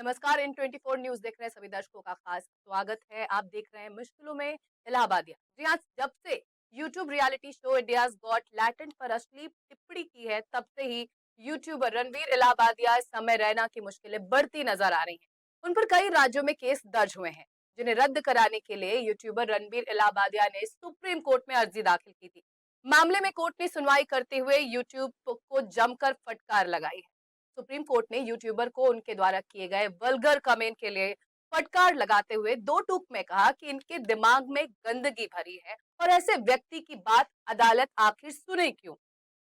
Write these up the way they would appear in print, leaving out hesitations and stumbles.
नमस्कार। इन 24 न्यूज देख रहे सभी दर्शकों का खास स्वागत है। आप देख रहे हैं मुश्किलों में इलाहाबादिया। जी हाँ, जब से YouTube reality show India's got latent पर अश्लील टिप्पणी की है, तब से ही यूट्यूबर रणवीर इलाहाबादिया समय रैना की मुश्किलें बढ़ती नजर आ रही हैं। उन पर कई राज्यों में केस दर्ज हुए हैं, जिन्हें रद्द कराने के लिए यूट्यूबर रणवीर इलाहाबादिया ने सुप्रीम कोर्ट में अर्जी दाखिल की थी। मामले में कोर्ट ने सुनवाई करते हुए यूट्यूब को जमकर फटकार लगाई है। सुप्रीम कोर्ट ने यूट्यूबर को उनके द्वारा किए गए वल्गर कमेंट के लिए फटकार लगाते हुए दो टूक में कहा कि इनके दिमाग में गंदगी भरी है और ऐसे व्यक्ति की बात अदालत आखिर सुने क्यों।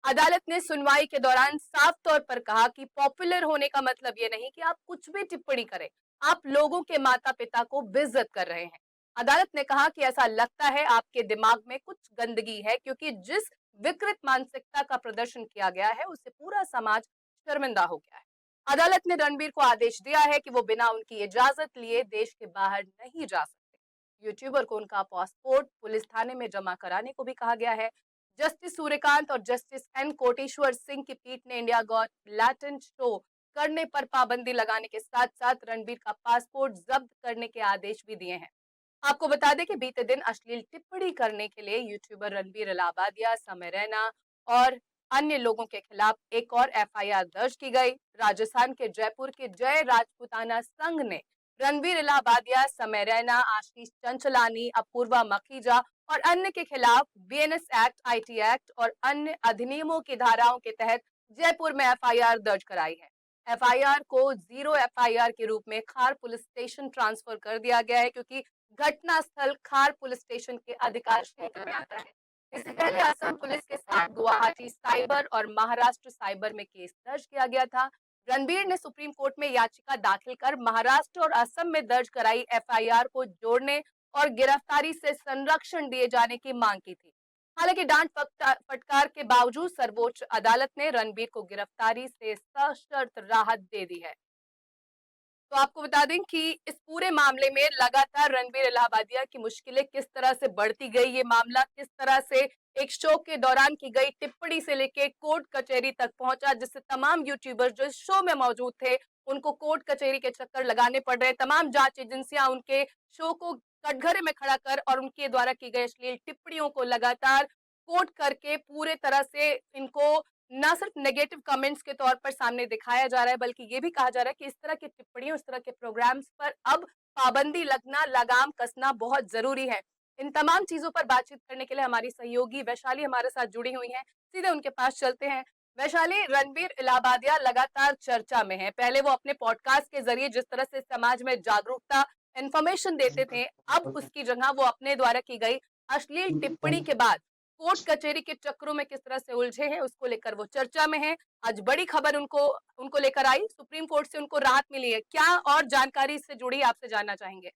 अदालत ने सुनवाई के दौरान साफ तौर पर कहा कि पॉपुलर होने का मतलब ये नहीं कि आप कुछ भी टिप्पणी करें, आप लोगों के माता पिता को बेइज्जत कर रहे हैं। अदालत ने कहा कि ऐसा लगता है आपके दिमाग में कुछ गंदगी है, क्योंकि जिस विकृत मानसिकता का प्रदर्शन किया गया है उससे पूरा समाज शर्मिंदा हो गया है। अदालत ने रणबीर को आदेश दिया है कि वो बिना उनकी इजाजत लिए देश के बाहर नहीं जा सकते। यूट्यूबर को उनका पासपोर्ट पुलिस थाने में जमा कराने को भी कहा गया है। जस्टिस सूर्यकांत और जस्टिस एन कोटेश्वर सिंह की पीठ ने इंडिया गॉट लैटेंट शो करने पर पाबंदी लगाने के साथ साथ रणबीर का पासपोर्ट जब्त करने के आदेश भी दिए हैं। आपको बता दें कि बीते दिन अश्लील टिप्पणी करने के लिए यूट्यूबर रणबीर इलाहाबादिया, समय रैना और अन्य लोगों के खिलाफ एक और एफआईआर दर्ज की गई। राजस्थान के जयपुर के जय राजपूताना संघ ने रणबीर इलाहाबादिया, समय रैना, आशीष चंचलानी, अपूर्वा मखीजा और अन्य के खिलाफ बीएनएस एक्ट, आईटी एक्ट और अन्य अधिनियमों की धाराओं के तहत जयपुर में एफआईआर दर्ज कराई है। एफआईआर को जीरो एफआईआर के रूप में खार पुलिस स्टेशन ट्रांसफर कर दिया गया है, क्योंकि घटना स्थल खार पुलिस स्टेशन के अधिकार क्षेत्र में आता है। इससे पहले असम पुलिस के साथ गुवाहाटी साइबर और महाराष्ट्र साइबर में केस दर्ज किया गया था। रणबीर ने सुप्रीम कोर्ट में याचिका दाखिल कर महाराष्ट्र और असम में दर्ज कराई एफआईआर को जोड़ने और गिरफ्तारी से संरक्षण दिए जाने की मांग की थी। हालांकि डांट फटकार के बावजूद सर्वोच्च अदालत ने रणबीर को गिरफ्तारी से सशर्त राहत दे दी है। तो आपको बता दें कि इस पूरे मामले में लगातार रणबीर इलाहाबादिया की मुश्किलें किस तरह से बढ़ती गई, ये मामला किस तरह से एक शो के दौरान की गई टिप्पणी से लेके कोर्ट कचहरी तक पहुंचा, जिससे तमाम यूट्यूबर जो इस शो में मौजूद थे उनको कोर्ट कचहरी के चक्कर लगाने पड़ रहे। तमाम जांच एजेंसियां उनके शो को कटघरे में खड़ा कर और उनके द्वारा की गई अश्लील टिप्पणियों को लगातार कोट करके पूरे तरह से इनको ना सिर्फ नेगेटिव कमेंट्स के तौर पर सामने दिखाया जा रहा है, बल्कि ये भी कहा जा रहा है कि इस तरह की टिप्पणियों, इस तरह के प्रोग्राम्स पर अब पाबंदी लगना, लगाम कसना बहुत जरूरी है। इन तमाम चीजों पर बातचीत करने के लिए हमारी सहयोगी वैशाली हमारे साथ जुड़ी हुई हैं। सीधे उनके पास चलते हैं। वैशाली, रणबीर इलाहाबादिया लगातार चर्चा में है। पहले वो अपने पॉडकास्ट के जरिए जिस तरह से समाज में जागरूकता, इंफॉर्मेशन देते थे, अब उसकी जगह वो अपने द्वारा की गई अश्लील टिप्पणी के बाद कोर्ट कचहरी के चक्रों में किस तरह से उलझे हैं, उसको लेकर वो चर्चा में है। आज बड़ी खबर उनको उनको लेकर आई, सुप्रीम कोर्ट से उनको राहत मिली है। क्या और जानकारी इससे जुड़ी आपसे जानना चाहेंगे?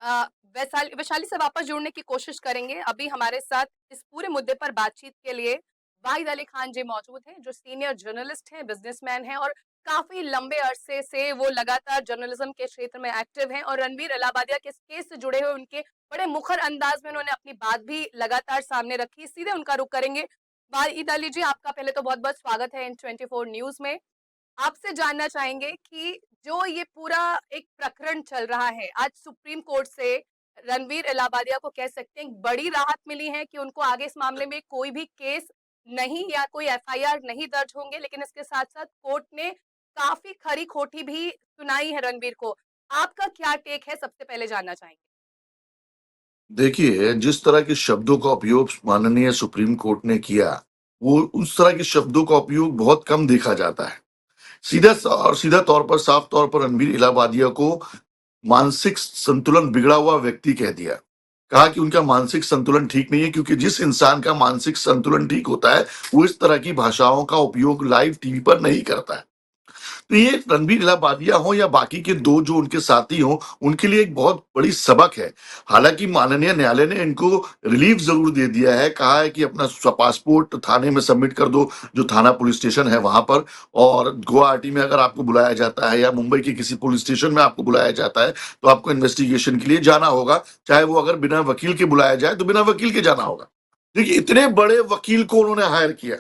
अ, वैशाली वैशाली से वापस जुड़ने की कोशिश करेंगे। अभी हमारे साथ इस पूरे मुद्दे पर बातचीत के लिए वाहिद अली खान जी मौजूद हैं, जो सीनियर जर्नलिस्ट हैं, बिजनेसमैन हैं और काफी लंबे अरसे से वो लगातार जर्नलिज्म के क्षेत्र में एक्टिव हैं और रणबीर इलाहाबादिया के इस केस से जुड़े हुए उनके बड़े मुखर अंदाज में उन्होंने अपनी बात भी लगातार सामने रखी। सीधे उनका रुख करेंगे। वाहिद अली जी, आपका पहले तो बहुत बहुत स्वागत है इन 24 न्यूज में। आपसे जानना चाहेंगे कि जो ये पूरा एक प्रकरण चल रहा है, आज सुप्रीम कोर्ट से रणबीर इलाहाबादिया को कह सकते हैं बड़ी राहत मिली है कि उनको आगे इस मामले में कोई भी केस नहीं या कोई एफआईआर नहीं दर्ज होंगे, लेकिन इसके साथ साथ कोर्ट ने काफी खरी खोटी भी सुनाई है रणबीर को। आपका क्या टेक है, सबसे पहले जानना चाहेंगे। देखिए, जिस तरह के शब्दों का उपयोग माननीय सुप्रीम कोर्ट ने किया, वो उस तरह के शब्दों का उपयोग बहुत कम देखा जाता है। सीधा तौर पर, साफ तौर पर रणबीर इलाहाबादिया को मानसिक संतुलन बिगड़ा हुआ व्यक्ति कह दिया। कहा कि उनका मानसिक संतुलन ठीक नहीं है, क्योंकि जिस इंसान का मानसिक संतुलन ठीक होता है, वो इस तरह की भाषाओं का उपयोग लाइव टीवी पर नहीं करता है। तो ये रणबीर इलाहाबादिया हो या बाकी के 2 जो उनके साथी हों, उनके लिए एक बहुत बड़ी सबक है। हालाँकि माननीय न्यायालय ने इनको रिलीफ ज़रूर दे दिया है, कहा है कि अपना पासपोर्ट थाने में सबमिट कर दो, जो थाना पुलिस स्टेशन है वहाँ पर, और गुवाहाटी में अगर आपको बुलाया जाता है या मुंबई के किसी पुलिस स्टेशन में आपको बुलाया जाता है, तो आपको इन्वेस्टिगेशन के लिए जाना होगा। चाहे वो अगर बिना वकील के बुलाया जाए, तो बिना वकील के जाना होगा। देखिए, इतने बड़े वकील को उन्होंने हायर किया।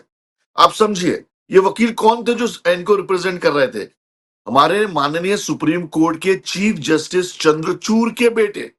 आप समझिए, ये वकील कौन थे जो इनको रिप्रेजेंट कर रहे थे? हमारे माननीय सुप्रीम कोर्ट के चीफ जस्टिस चंद्रचूड़ के बेटे,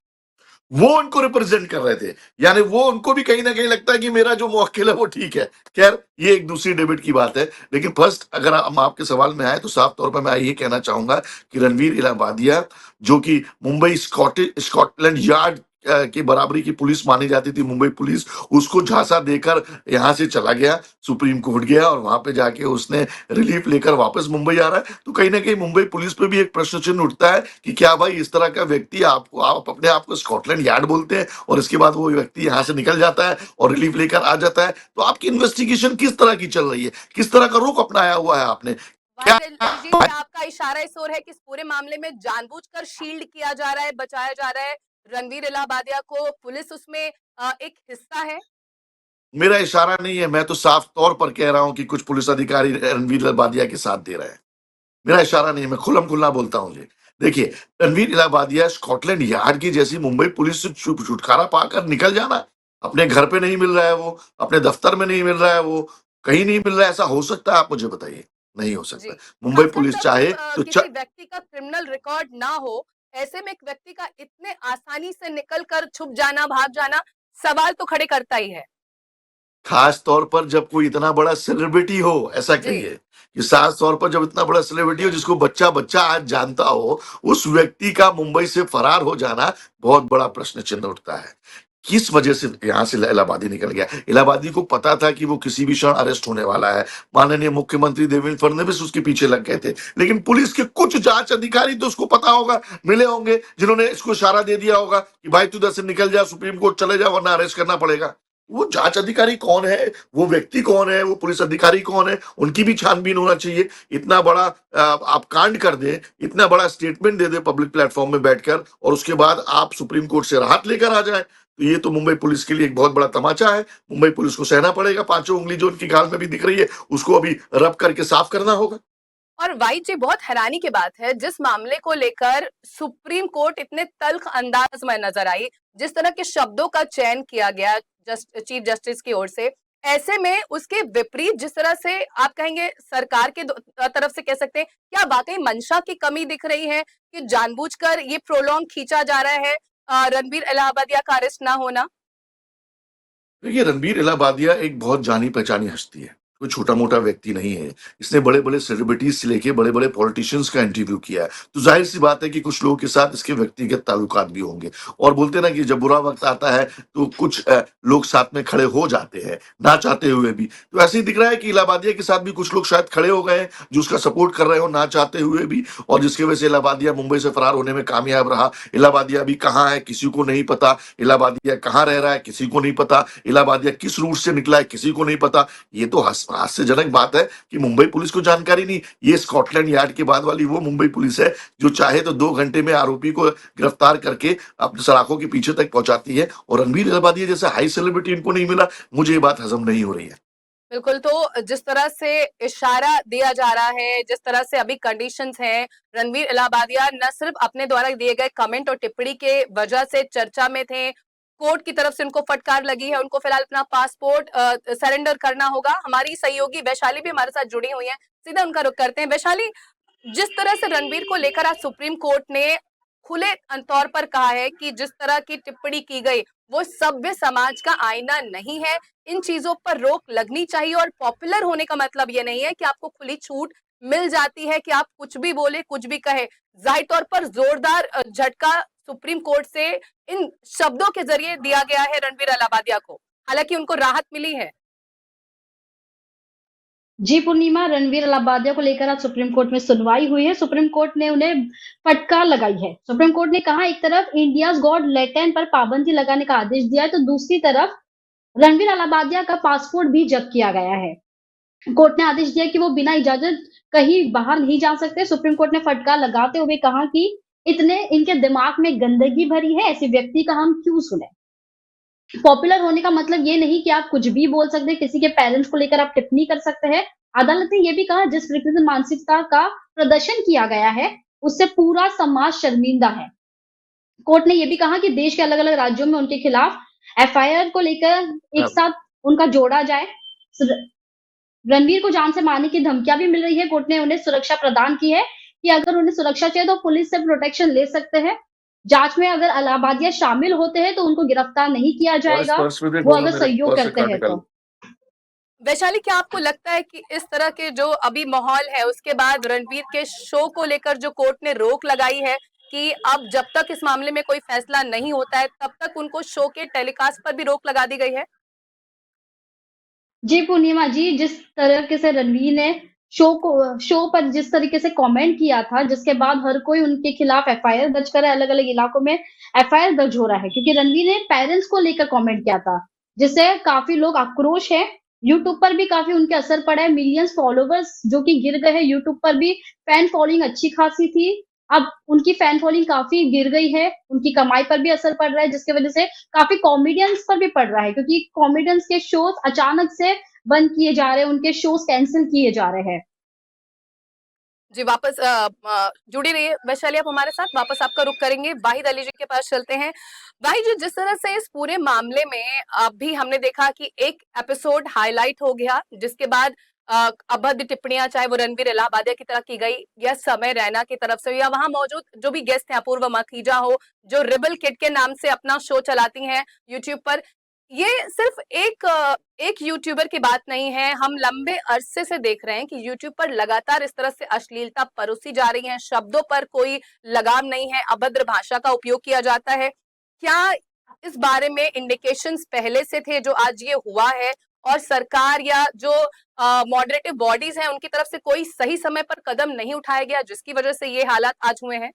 वो उनको रिप्रेजेंट कर रहे थे। यानी वो उनको भी कहीं ना कहीं लगता है कि मेरा जो मुवक्किल है वो ठीक है। खैर, ये एक दूसरी डिबेट की बात है। लेकिन फर्स्ट, अगर हम आपके सवाल में आए, तो साफ तौर पर मैं ये कहना चाहूंगा कि रणवीर इलाहाबादिया, जो कि मुंबई स्कॉटलैंड यार्ड की बराबरी की पुलिस मानी जाती थी, मुंबई पुलिस, उसको झांसा देकर यहां से चला गया, सुप्रीम कोर्ट गया, और वहां पे जाके उसने रिलीफ लेकर वापस मुंबई आ रहा है। तो कहीं ना कहीं मुंबई पुलिस पे भी एक प्रश्न चिन्ह उठता है कि क्या भाई इस तरह का व्यक्ति, आपको, आप अपने आप को स्कॉटलैंड यार्ड बोलते हैं, और इसके बाद वो व्यक्ति यहाँ से निकल जाता है और रिलीफ लेकर आ जाता है। तो आपकी इन्वेस्टिगेशन किस तरह की चल रही है, किस तरह का रुख अपनाया हुआ है आपने? क्या जी, क्या आपका इशारा इस ओर है कि इस पूरे मामले में जानबूझकर शील्ड किया जा रहा है, बचाया जा रहा है रणवीर इलाहाबादिया को, पुलिस उसमें एक हिस्सा है? मेरा इशारा नहीं है, मैं तो साफ तौर पर कह रहा हूं कि कुछ पुलिस अधिकारी रणवीर इलाहाबादिया के साथ दे रहे हैं। मेरा इशारा नहीं है, मैं खुल्लम खुल्ला बोलता हूँ जी। देखिए, रणवीर इलाहाबादिया स्कॉटलैंड यार्ड की जैसी मुंबई पुलिस से छुटकारा पाकर निकल जाना, अपने घर पे नहीं मिल रहा है वो, अपने दफ्तर में नहीं मिल रहा है वो, कहीं नहीं मिल रहा है, ऐसा हो सकता है? आप मुझे बताइए। नहीं हो जी, सकता। मुंबई खासकर पुलिस जब चाहे तो किसी व्यक्ति का क्रिमिनल रिकॉर्ड ना हो, ऐसे में एक व्यक्ति का इतने आसानी से निकल कर छुप जाना, भाग जाना, सवाल तो खड़े करता ही है। खास तौर पर जब कोई इतना बड़ा सेलिब्रिटी हो, ऐसा जी। कहिए कि खास तौर पर जब इतना बड़ा सेलिब्रिटी हो, जिसको बच्चा बच्चा आज जानता हो, उस व्यक्ति का मुंबई से फरार हो जाना बहुत बड़ा प्रश्न चिन्ह उठता है। किस वजह से यहां से इलाहाबादी निकल गया? इलाहाबादी को पता था कि वो किसी भी क्षण अरेस्ट होने वाला है। माननीय मुख्यमंत्री देवेंद्र फडणवीस उसके पीछे लग गए थे, लेकिन पुलिस के कुछ जांच अधिकारी तो उसको पता होगा, मिले होंगे, जिन्होंने इसको इशारा दे दिया होगा कि भाई तू इधर से निकल जा, सुप्रीम कोर्ट चले जा, वरना अरेस्ट करना पड़ेगा। वो जांच अधिकारी कौन है, वो व्यक्ति कौन है, वो पुलिस अधिकारी कौन है, उनकी भी छानबीन होना चाहिए। इतना बड़ा आप कांड कर दें, इतना बड़ा स्टेटमेंट दे दें पब्लिक प्लेटफॉर्म में बैठकर, और उसके बाद आप सुप्रीम कोर्ट से राहत लेकर आ जाए, तो ये तो मुंबई पुलिस के लिए एक बहुत बड़ा तमाचा है। मुंबई पुलिस को सहना पड़ेगा। पांचों उंगली जो उनकी गाल में भी दिख रही है, उसको अभी रब करके साफ करना होगा। और वाहिद जी, बहुत हैरानी की बात है, जिस मामले को लेकर सुप्रीम कोर्ट इतने तल्ख अंदाज में नजर आई, जिस तरह के शब्दों का चयन किया गया चीफ जस्टिस की ओर से, ऐसे में उसके विपरीत जिस तरह से आप कहेंगे सरकार के तरफ से कह सकते हैं, क्या वाकई मंशा की कमी दिख रही है कि जानबूझकर ये प्रोलॉन्ग खींचा जा रहा है रणबीर इलाहाबादिया का अरेस्ट ना होना? देखिए, रणबीर इलाहाबादिया एक बहुत जानी पहचानी हस्ती है, कोई छोटा मोटा व्यक्ति नहीं है। इसने बड़े बड़े सेलिब्रिटीज से लेके बड़े बड़े पॉलिटिशियंस का इंटरव्यू किया है, तो जाहिर सी बात है कि कुछ लोगों के साथ इसके व्यक्तिगत ताल्लुकात भी होंगे। और बोलते ना कि जब बुरा वक्त आता है, तो कुछ लोग साथ में खड़े हो जाते हैं, ना चाहते हुए भी। तो ऐसे ही दिख रहा है कि इलाहाबादिया के साथ भी कुछ लोग शायद खड़े हो गए हैं, जो उसका सपोर्ट कर रहे हो ना चाहते हुए भी, और जिसकी वजह से इलाहाबादिया मुंबई से फरार होने में कामयाब रहा। इलाहाबादिया अभी कहाँ है, किसी को नहीं पता। इलाहाबादिया कहाँ रह रहा है, किसी को नहीं पता। इलाहाबादिया किस रूट से निकला है, किसी को नहीं पता। ये तो हास्यजनक बात है कि मुंबई पुलिस को जानकारी नहीं। ये स्कॉटलैंड यार्ड के बाद वाली वो मुंबई पुलिस है, जो चाहे तो 2 घंटे में आरोपी को गिरफ्तार करके अपने सलाखों के पीछे तक पहुंचाती है, और रणबीर इलाहाबादिया जैसे हाई सेलिब्रिटी इनको नहीं मिला। मुझे ये बात हजम नहीं हो रही है। बिल्कुल, तो जिस तरह से इशारा दिया जा रहा है, जिस तरह से अभी कंडीशंस हैं, रणवीर इलाहाबादिया न सिर्फ अपने द्वारा दिए गए कमेंट और टिप्पणी के वजह से चर्चा में थे, कोर्ट की तरफ से उनको फटकार लगी है, उनको फिलहाल अपना पासपोर्ट सरेंडर करना होगा। हमारी सहयोगी वैशाली भी हमारे साथ जुड़ी हुई हैं, सीधा उनका रुख करते हैं। वैशाली, जिस तरह से रणबीर को लेकर आज सुप्रीम कोर्ट ने खुले तौर पर कहा है कि जिस तरह की टिप्पणी की गई वो सभ्य समाज का आईना नहीं है, इन चीजों पर रोक लगनी चाहिए, और पॉपुलर होने का मतलब ये नहीं है कि आपको खुली छूट मिल जाती है कि आप कुछ भी बोले, कुछ भी कहे। जाहिर तौर पर जोरदार झटका सुप्रीम कोर्ट से इन शब्दों के जरिए दिया गया है रणबीर इलाहाबादिया को, हालांकि उनको राहत मिली है। जी पूर्णिमा, रणवीर इलाहाबादिया को लेकर आज सुप्रीम कोर्ट में सुनवाई हुई है। सुप्रीम कोर्ट ने उन्हें फटकार लगाई है। सुप्रीम कोर्ट ने कहा, एक तरफ इंडियाज गॉड लैटिन पर पाबंदी लगाने का आदेश दिया है, तो दूसरी तरफ रणवीर इलाहाबादिया का पासपोर्ट भी जब्त किया गया है। कोर्ट ने आदेश दिया कि वो बिना इजाजत कहीं बाहर नहीं जा सकते। सुप्रीम कोर्ट ने फटकार लगाते हुए कहा कि इतने इनके दिमाग में गंदगी भरी है, ऐसे व्यक्ति का हम क्यों सुने। पॉपुलर होने का मतलब ये नहीं कि आप कुछ भी बोल सकते हैं, किसी के पेरेंट्स को लेकर आप टिप्पणी कर सकते हैं। अदालत ने ये भी कहा जिस प्रकृति मानसिकता का प्रदर्शन किया गया है, उससे पूरा समाज शर्मिंदा है। कोर्ट ने ये भी कहा कि देश के अलग-अलग राज्यों में उनके खिलाफ एफआईआर को लेकर एक अब साथ उनका जोड़ा जाए। रणवीर को जान से मारने की धमकियां भी मिल रही है। कोर्ट ने उन्हें सुरक्षा प्रदान की है कि अगर उन्हें सुरक्षा चाहिए तो पुलिस से प्रोटेक्शन ले सकते हैं। जांच में अगर इलाहाबादिया शामिल होते हैं तो उनको गिरफ्तार नहीं किया और इस जाएगा, पर्स में भी वो बोलो अगर मेरे सहयोग पर्स से करते काट हैं निकालो। तो। वैशाली, क्या आपको लगता है कि इस तरह के जो अभी माहौल है उसके बाद रणवीर के शो को लेकर जो कोर्ट ने रोक लगाई है कि अब जब तक इस मामले में कोई फैसला नहीं होता है तब तक उनको शो के टेलीकास्ट पर भी रोक लगा दी गई है? जी पूर्णिमा जी, जिस तरीके से रणवीर ने शो पर जिस तरीके से कमेंट किया था, जिसके बाद हर कोई उनके खिलाफ एफआईआर दर्ज कर रहा है, अलग-अलग इलाकों में एफआईआर दर्ज हो रहा है क्योंकि रणवीर ने पेरेंट्स को लेकर कमेंट किया था, जिससे काफी लोग आक्रोश है। यूट्यूब पर भी काफी उनके असर पड़ा है, मिलियंस फॉलोवर्स जो कि गिर गए हैं। यूट्यूब पर भी फैन फॉलोइंग अच्छी खासी थी, अब उनकी फैन फॉलोइंग काफी गिर गई है, उनकी कमाई पर भी असर पड़ रहा है, जिसकी वजह से काफी कॉमेडियंस पर भी पड़ रहा है क्योंकि कॉमेडियंस के शोज अचानक से बंद किए जा रहे हैं, उनके शोज कैंसिल किए जा रहे हैं। जी, वापस जुड़ी रहिए वैशाली, आप हमारे साथ वापस आपका रुख करेंगे। वाहिद अली जी के पास चलते हैं। वाहिद जी, जिस तरह से इस पूरे मामले में अभी हमने देखा कि एक एपिसोड हाईलाइट हो गया जिसके बाद अभद्र टिप्पणियां चाहे वो रणवीर इलाहाबादिया की तरफ की गई या समय रैना की तरफ से या वहां मौजूद जो भी गेस्ट हैं, अपूर्व मखीजा हो जो रिबल किड के नाम से अपना शो चलाती हैं यूट्यूब पर। ये सिर्फ एक यूट्यूबर की बात नहीं है, हम लंबे अरसे से देख रहे हैं कि यूट्यूब पर लगातार इस तरह से अश्लीलता परोसी जा रही है, शब्दों पर कोई लगाम नहीं है, अभद्र भाषा का उपयोग किया जाता है। क्या इस बारे में इंडिकेशंस पहले से थे जो आज ये हुआ है, और सरकार या जो मॉडरेटिव बॉडीज हैं उनकी तरफ से कोई सही समय पर कदम नहीं उठाया गया जिसकी वजह से ये हालात आज हुए हैं?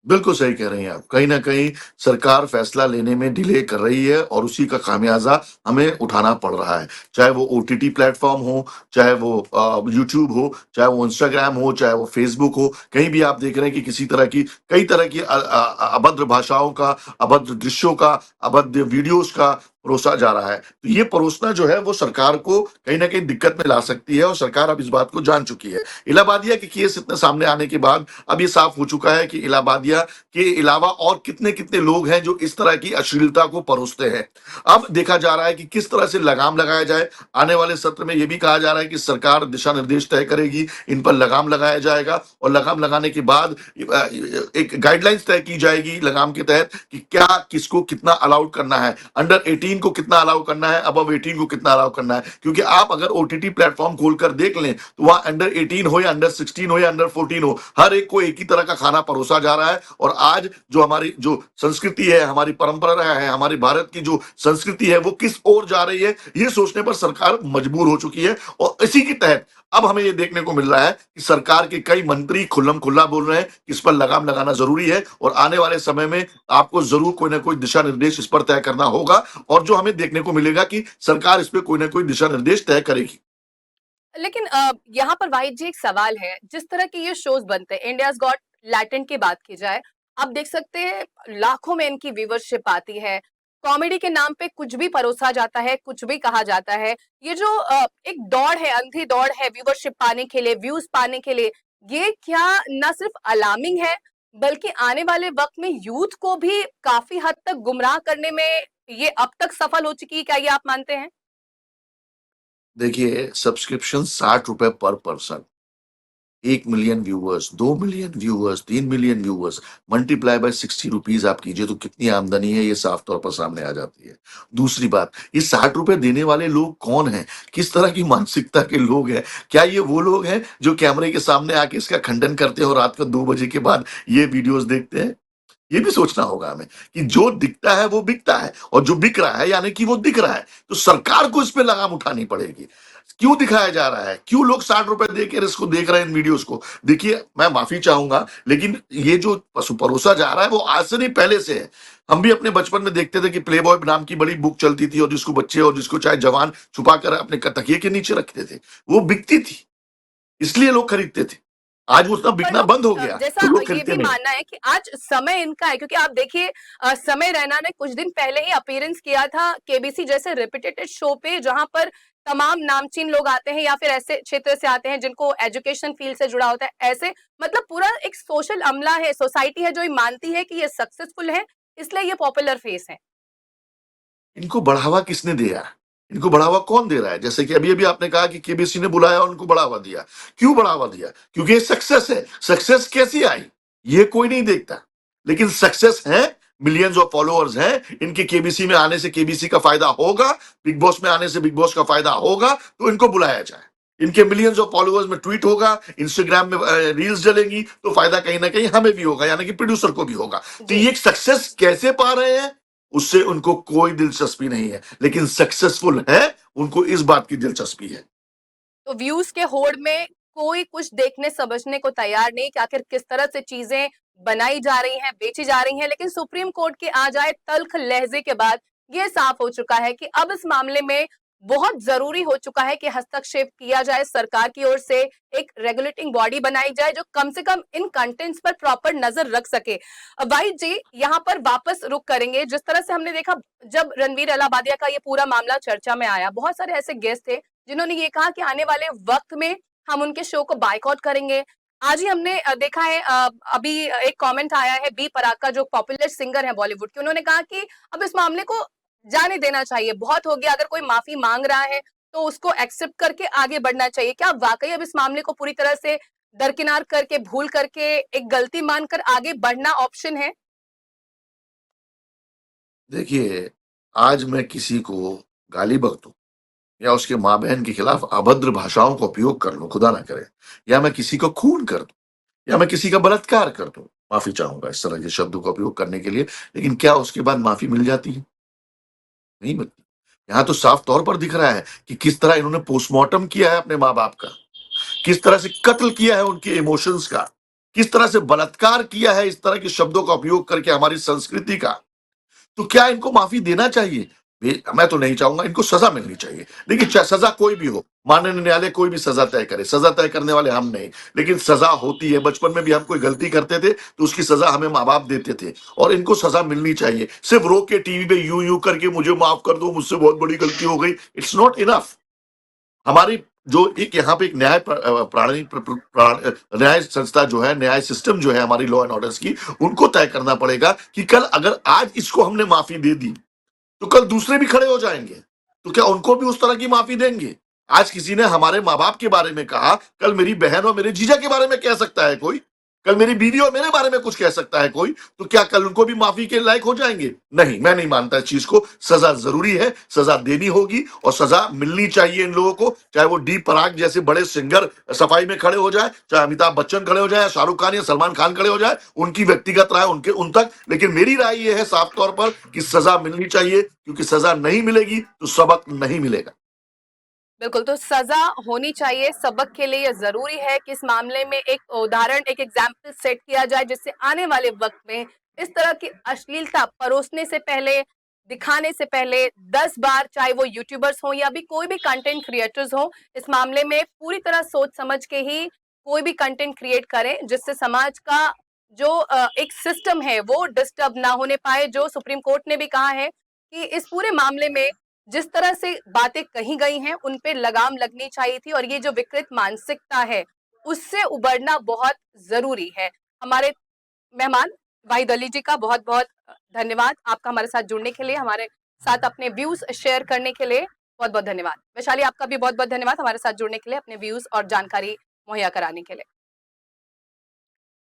बिल्कुल सही कह रही हैं आप। कहीं न कहीं सरकार फैसला लेने में डिले कर रही है और उसी का खामियाज़ा हमें उठाना पड़ रहा है। चाहे वो ओटीटी प्लेटफ़ॉर्म हो, चाहे वो यूट्यूब हो, चाहे वो इंस्टाग्राम हो, चाहे वो फ़ेसबुक हो, कहीं भी आप देख रहे हैं कि किसी तरह की कई तरह की अभद्र भाषाओं का, अभद्र दृश्यों का, अभद्र वीडियोज़ का परोसा जा रहा है। तो ये परोसना जो है वो सरकार को कहीं न कहीं दिक्कत में ला सकती है और सरकार अब इस बात को जान चुकी है। इलाहाबादिया के केस इतने सामने आने के बाद अब ये साफ हो चुका है कि इलाहाबादिया के अलावा और कितने-कितने लोग हैं जो इस तरह की अश्लीलता को परोसते हैं। अब देखा जा रहा है कि किस तरह से लगाम लगाया जाए। आने वाले सत्र में ये भी कहा जा रहा है कि सरकार दिशा निर्देश तय करेगी, इन पर लगाम लगाया जाएगा और लगाम लगाने के बाद एक गाइडलाइंस तय की जाएगी लगाम के तहत कि क्या किसको कितना अलाउड करना है, अंडर 18 को कितना अलाउ करना है, अबव 18 को कितना अलाउ करना है। क्योंकि आप अगर ओटीटी प्लेटफॉर्म खोलकर देख लें तो वहां अंडर 18 हो या अंडर 16 हो या अंडर 14 हो, हर एक को एक ही तरह का खाना परोसा जा रहा है। और आज जो हमारी जो संस्कृति है, हमारी परंपरा है, हमारी भारत की जो संस्कृति है वो किस ओर जा रही है, ये सोचने पर सरकार मजबूर हो चुकी है। और इसी के तहत अब हमें ये देखने को मिल रहा है कि सरकार के कई मंत्री खुल्लम खुल्ला बोल रहे हैं कि इस पर लगाम लगाना जरूरी है और आने वाले समय में आपको जरूर कोई ना कोई दिशा निर्देश इस पर तय करना होगा। और जो हमें देखने को मिलेगा कि सरकार इस पर कोई ना कोई दिशा निर्देश तय करेगी। लेकिन यहाँ पर वाहिद जी एक सवाल है, जिस तरह के ये शोज बनते हैं, इंडियाज गॉट लैटेंट की बात की जाए, आप देख सकते हैं लाखों में इनकी व्यूवरशिप आती है। कॉमेडी के नाम पे कुछ भी परोसा जाता है, कुछ भी कहा जाता है। ये जो एक दौड़ है, अंधी दौड़ है व्यूवरशिप पाने के लिए, व्यूज पाने के लिए, ये क्या न सिर्फ अलार्मिंग है बल्कि आने वाले वक्त में यूथ को भी काफी हद तक गुमराह करने में ये अब तक सफल हो चुकी है, क्या ये आप मानते हैं? देखिए, सब्सक्रिप्शन 60 रुपए पर person, 1 million viewers, 2 million viewers, 3 million viewers, multiply by 60 rupees आप कीजिए तो कितनी आमदनी है ये साफ तौर पर सामने आ जाती है। दूसरी बात, ये 60 रुपए देने वाले लोग कौन हैं? किस तरह की मानसिकता के लोग हैं? क्या ये वो लोग हैं जो कैमरे के सामने आके इसका खंडन करते हैं और रात को 2 बजे के बाद ये वीडियोस देखते हैं? ये भी सोचना होगा हमें कि जो दिखता है वो बिकता है और जो बिक रहा है यानी कि वो दिख रहा है, तो सरकार को इस पे लगाम उठानी पड़ेगी। क्यों दिखाया जा रहा है? क्यों लोग 60 रुपए दे के इसको देख रहे हैं इन वीडियोस को? देखिए, मैं माफी चाहूंगा, लेकिन ये जो परोसा जा रहा है वो आज से नहीं पहले से है। हम भी अपने बचपन में देखते थे कि प्ले बॉय नाम की बड़ी बुक चलती थी और जिसको बच्चे और जिसको चाहे जवान छुपा कर अपने तकिए के नीचे रखते थे। वो बिकती थी, इसलिए लोग खरीदते थे। आज वो उतना पर बिकना लोग बंद हो गया, जैसा तो लोग ये खरीदते भी नहीं। मानना है कि आज समय इनका है, क्योंकि आप देखिए समय रैना ने कुछ दिन पहले ही अपीयरेंस किया था केबीसी जैसे रिपीटेड शो पे, जहां पर तमाम नामचीन लोग आते हैं या फिर ऐसे क्षेत्र से आते हैं जिनको एजुकेशन फील्ड से जुड़ा होता है। ऐसे मतलब पूरा एक सोशल अमला है, सोसाइटी है जो ये मानती है कि ये सक्सेसफुल है, इसलिए ये पॉपुलर फेस है। इनको बढ़ावा किसने दिया? इनको बढ़ावा कौन दे रहा है? जैसे कि अभी-अभी आपने कहा कि केबीसी ने बुलाया और उनको बढ़ावा दिया। क्यों बढ़ावा दिया? क्योंकि ये सक्सेस है। सक्सेस कैसी आई? ये कोई नहीं देखता। लेकिन सक्सेस है, मिलियंस ऑफ फॉलोअर्स हैं, इनके केबीसी में आने से केबीसी का फायदा होगा, बिग बॉस में आने से बिग बॉस का फायदा होगा, तो इनको बुलाया जाए। इनके मिलियंस ऑफ फॉलोअर्स में ट्वीट होगा, इंस्टाग्राम में रील्स जलेंगी, तो फायदा कहीं ना कहीं हमें भी होगा, यानी कि प्रोड्यूसर को भी होगा। तो जी। ये सक्सेस कैसे पा रहे हैं, उससे उनको कोई दिलचस्पी नहीं है, लेकिन सक्सेसफुल है, उनको इस बात की दिलचस्पी है। तो व्यूज के होड़ में कोई कुछ देखने समझने को तैयार नहीं कि आखिर किस तरह से चीजें बनाई जा रही हैं, बेची जा रही हैं। लेकिन सुप्रीम कोर्ट के आ जाए तल्ख लहजे के बाद ये साफ हो चुका है कि अब इस मामले में बहुत जरूरी हो चुका है कि हस्तक्षेप किया जाए सरकार की ओर से। एक रेगुलेटिंग बॉडी बनाई जाए जो कम से कम इन कंटेंट्स पर प्रॉपर नजर रख सके। भाई जी, यहाँ पर वापस रुक करेंगे। जिस तरह से हमने देखा जब रणवीर अलाहाबादिया का ये पूरा मामला चर्चा में आया, बहुत सारे ऐसे गेस्ट थे जिन्होंने ये कहा कि आने वाले वक्त में हम उनके शो को बायकॉट करेंगे। आज ही हमने देखा है, अभी एक कमेंट आया है बी पराग का, जो पॉपुलर सिंगर है बॉलीवुड के। उन्होंने कहा कि अब इस मामले को जाने देना चाहिए, बहुत हो गया। अगर कोई माफी मांग रहा है तो उसको एक्सेप्ट करके आगे बढ़ना चाहिए। क्या वाकई अब इस मामले को पूरी तरह से दरकिनार करके, भूल करके, एक गलती मानकर आगे बढ़ना ऑप्शन है? देखिए, आज मैं किसी को गाली बक दूं या उसके माँ बहन के खिलाफ अभद्र भाषाओं का उपयोग कर लूं, खुदा ना करे, या मैं किसी को खून कर दूं, या मैं किसी का बलात्कार कर दूं, माफी चाहूंगा इस तरह के शब्दों का उपयोग करने के लिए। लेकिन क्या उसके बाद माफी मिल जाती है? नहीं मिलती। यहाँ तो साफ तौर पर दिख रहा है कि किस तरह इन्होंने पोस्टमार्टम किया है अपने माँ बाप का, किस तरह से कत्ल किया है उनके इमोशंस का, किस तरह से बलात्कार किया है इस तरह के शब्दों का उपयोग करके हमारी संस्कृति का। तो क्या इनको माफी देना चाहिए? मैं तो नहीं चाहूंगा, इनको सजा मिलनी चाहिए। देखिए, चाहे सजा कोई भी हो, माननीय न्यायालय कोई भी सजा तय करे, सजा तय करने वाले हम नहीं, लेकिन सजा होती है। बचपन में भी हम कोई गलती करते थे तो उसकी सजा हमें माँ बाप देते थे, और इनको सजा मिलनी चाहिए। सिर्फ रो के टीवी पे यूं यूं करके मुझे माफ कर दो, मुझसे बहुत बड़ी गलती हो गई, इट्स नॉट इनफ। हमारी जो एक यहाँ पे एक न्याय न्याय संस्था जो है, न्याय सिस्टम जो है हमारी लॉ एंड ऑर्डर्स की, उनको तय करना पड़ेगा कि कल अगर आज इसको हमने माफी दे दी तो कल दूसरे भी खड़े हो जाएंगे, तो क्या उनको भी उस तरह की माफी देंगे? आज किसी ने हमारे माँ बाप के बारे में कहा, कल मेरी बहन और मेरे जीजा के बारे में कह सकता है कोई, कल मेरी बीवी और मेरे बारे में कुछ कह सकता है कोई, तो क्या कल उनको भी माफी के लायक हो जाएंगे? नहीं, मैं नहीं मानता इस चीज को। सजा जरूरी है, सजा देनी होगी और सजा मिलनी चाहिए इन लोगों को। चाहे वो डी पराग जैसे बड़े सिंगर सफाई में खड़े हो जाए, चाहे अमिताभ बच्चन खड़े हो जाए, शाहरुख खान या सलमान खान खड़े हो जाए, उनकी व्यक्तिगत राय उनके उन तक। लेकिन मेरी राय यह है साफ तौर पर कि सजा मिलनी चाहिए, क्योंकि सजा नहीं मिलेगी तो सबक नहीं मिलेगा। बिल्कुल, तो सजा होनी चाहिए सबक के लिए। ये जरूरी है कि इस मामले में एक उदाहरण, एक एग्जाम्पल सेट किया जाए, जिससे आने वाले वक्त में इस तरह की अश्लीलता परोसने से पहले, दिखाने से पहले 10 बार, चाहे वो यूट्यूबर्स हो या भी कोई भी कंटेंट क्रिएटर्स हो, इस मामले में पूरी तरह सोच समझ के ही कोई भी कंटेंट क्रिएट करें, जिससे समाज का जो एक सिस्टम है वो डिस्टर्ब ना होने पाए। जो सुप्रीम कोर्ट ने भी कहा है कि इस पूरे मामले में जिस तरह से बातें कही गई हैं उन पे लगाम लगनी चाहिए थी, और ये जो विकृत मानसिकता है उससे उबरना बहुत जरूरी है। हमारे मेहमान भाई दली जी का बहुत बहुत धन्यवाद, आपका हमारे साथ जुड़ने के लिए, हमारे साथ अपने व्यूज शेयर करने के लिए बहुत बहुत धन्यवाद। वैशाली, आपका भी बहुत बहुत धन्यवाद हमारे साथ जुड़ने के लिए, अपने व्यूज और जानकारी मुहैया कराने के लिए।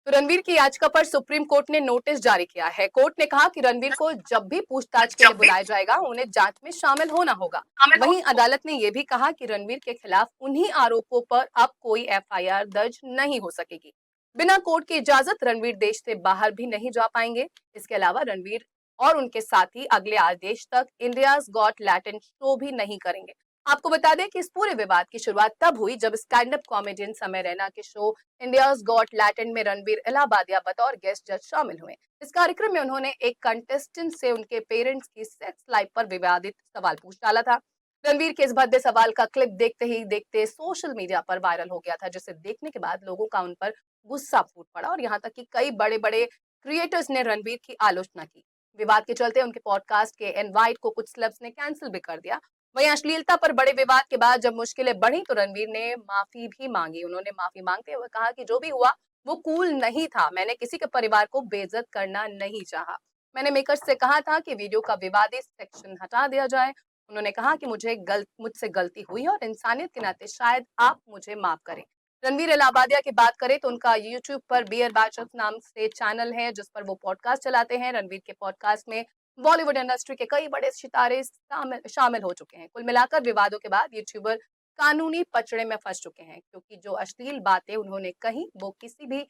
तो रणवीर की याचिका पर सुप्रीम कोर्ट ने नोटिस जारी किया है। कोर्ट ने कहा कि रणवीर को जब भी पूछताछ के लिए बुलाया जाएगा उन्हें जांच में शामिल होना होगा। वहीं अदालत ने यह भी कहा कि रणवीर के खिलाफ उन्हीं आरोपों पर अब कोई एफआईआर दर्ज नहीं हो सकेगी। बिना कोर्ट की इजाजत रणवीर देश से बाहर भी नहीं जा पाएंगे। इसके अलावा रणवीर और उनके साथी अगले आदेश तक इंडियाज गॉट लैटेंट शो भी नहीं करेंगे। आपको बता दें कि इस पूरे विवाद की शुरुआत तब हुई जब स्टैंड अप कॉमेडियन समय रैना के शो इंडियाज गॉट लैटेंट में रणवीर इलाहाबादिया बतौर गेस्ट जज शामिल हुए। इस कार्यक्रम में उन्होंने एक कंटेस्टेंट से उनके पेरेंट्स की सेक्स लाइफ पर विवादित सवाल पूछ डाला था। रणवीर के इस भद्दे सवाल का क्लिप देखते ही देखते सोशल मीडिया पर वायरल हो गया था, जिसे देखने के बाद लोगों का उन पर गुस्सा फूट पड़ा और यहाँ तक कि कई बड़े बड़े क्रिएटर्स ने रणवीर की आलोचना की। विवाद के चलते उनके पॉडकास्ट के इनवाइट को कुछ सेलेब्स ने कैंसिल भी कर दिया। वहीं अश्लीलता पर बड़े विवाद के बाद जब मुश्किलें बढ़ी तो रणवीर ने माफी भी मांगी। उन्होंने माफी मांगते हुए कहा कि जो भी हुआ वो कूल नहीं था, मैंने किसी के परिवार को बेइज्जत करना नहीं चाहा। मैंने मेकर्स से कहा था कि वीडियो का विवादित सेक्शन हटा दिया जाए। उन्होंने कहा कि मुझसे गलती हुई और इंसानियत के नाते शायद आप मुझे माफ करें। रणवीर इलाहाबादिया की बात करें तो उनका यूट्यूब पर बियर बैचअप नाम से चैनल है, जिस पर वो पॉडकास्ट चलाते हैं। रणवीर के पॉडकास्ट में बॉलीवुड इंडस्ट्री के कई बड़े सितारे शामिल हो चुके हैं। कुल मिलाकर विवादों के बाद यूट्यूबर कानूनी पचड़े में फंस चुके हैं, क्योंकि जो अश्लील बातें उन्होंने कही वो किसी भी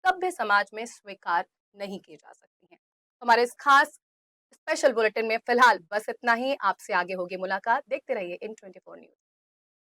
सभ्य समाज में स्वीकार नहीं की जा सकती हैं। हमारे इस खास स्पेशल बुलेटिन में फिलहाल बस इतना ही। आपसे आगे होगी मुलाकात। देखते रहिए इन 24 न्यूज।